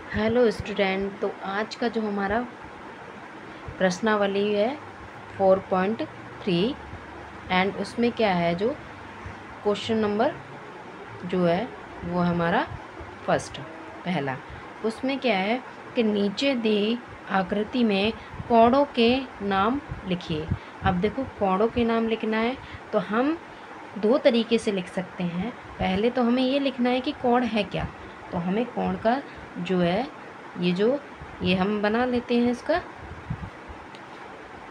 Hello student, तो आज का जो हमारा प्रश्नावली है 4.3 एंड उसमें क्या है, जो क्वेश्चन नंबर जो है वो हमारा फर्स्ट पहला, उसमें क्या है कि नीचे दी आकृति में कोणों के नाम लिखिए। अब देखो, कोणों के नाम लिखना है तो हम दो तरीके से लिख सकते हैं। पहले तो हमें ये लिखना है कि कोण है क्या, तो हमें कोण का जो है ये हम बना लेते हैं। इसका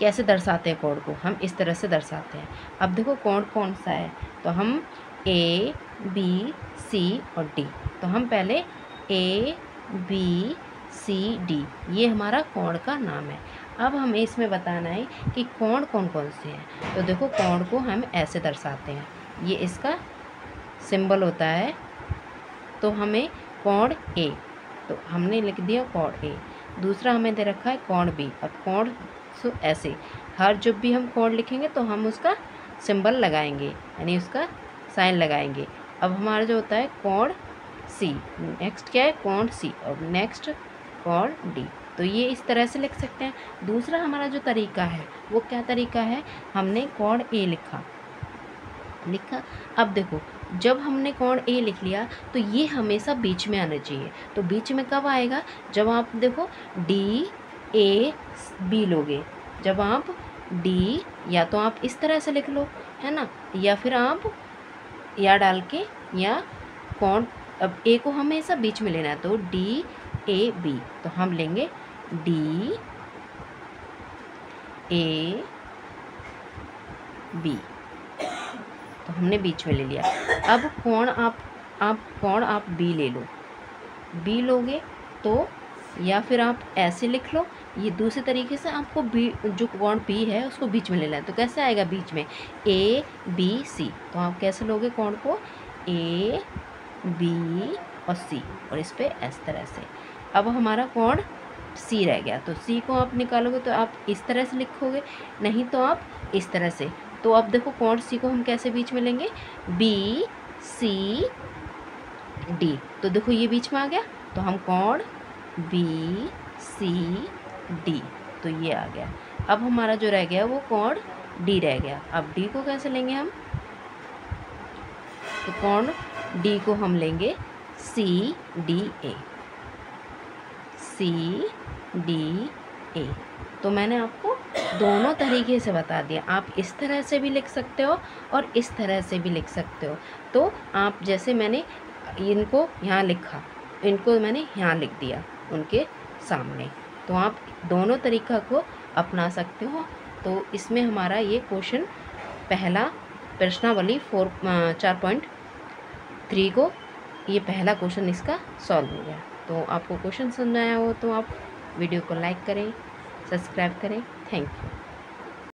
कैसे दर्शाते हैं कोण को, हम इस तरह से दर्शाते हैं। अब देखो कोण कौन सा है, तो हम ए बी सी और डी, तो हम पहले ए बी सी डी, ये हमारा कोण का नाम है। अब हमें इसमें बताना है कि कोण कौन कौन से हैं। तो देखो, कोण को हम ऐसे दर्शाते हैं, ये इसका सिंबल होता है। तो हमें कोण ए, तो हमने लिख दिया कोण ए। दूसरा हमें दे रखा है कोण बी। अब कोण सो ऐसे हर जब भी हम कोण लिखेंगे तो हम उसका सिंबल लगाएंगे, यानी उसका साइन लगाएंगे। अब हमारा जो होता है कोण सी, नेक्स्ट क्या है कोण सी, और नेक्स्ट कोण डी। तो ये इस तरह से लिख सकते हैं। दूसरा हमारा जो तरीका है वो क्या तरीका है, हमने कोण ए लिखा। अब देखो, जब हमने कोण ए लिख लिया तो ये हमेशा बीच में आना चाहिए। तो बीच में कब आएगा, जब आप देखो डी ए बी लोगे। जब आप डी, या तो आप इस तरह से लिख लो, है ना, या फिर आप या डाल के, या कोण, अब ए को हमेशा बीच में लेना है, तो डी ए बी, तो हम लेंगे डी ए बी, तो हमने बीच में ले लिया। अब कोण आप बी ले लो, बी लोगे तो, या फिर आप ऐसे लिख लो। ये दूसरे तरीके से आपको बी, जो कोण बी है उसको बीच में लेना है। तो कैसे आएगा बीच में, ए बी सी, तो आप कैसे लोगे कोण को, ए बी और सी, और इस पे इस तरह से। अब हमारा कोण सी रह गया, तो सी को आप निकालोगे तो आप इस तरह से लिखोगे, नहीं तो आप इस तरह से। तो अब देखो कोण सी को हम कैसे बीच में लेंगे, बी सी डी, तो देखो ये बीच में आ गया, तो हम कोण बी सी डी, तो ये आ गया। अब हमारा जो रह गया वो कोण डी रह गया। अब डी को कैसे लेंगे हम, तो कोण डी को हम लेंगे C D A, C D A. तो मैंने आपको दोनों तरीके से बता दिया, आप इस तरह से भी लिख सकते हो और इस तरह से भी लिख सकते हो। तो आप जैसे मैंने इनको यहाँ लिखा, इनको मैंने यहाँ लिख दिया उनके सामने, तो आप दोनों तरीका को अपना सकते हो। तो इसमें हमारा ये क्वेश्चन पहला प्रश्नावली 4.3 को, ये पहला क्वेश्चन इसका सॉल्व हो गया। तो आपको क्वेश्चन समझ आया हो तो आप वीडियो को लाइक करें, सब्सक्राइब करें। Thank you.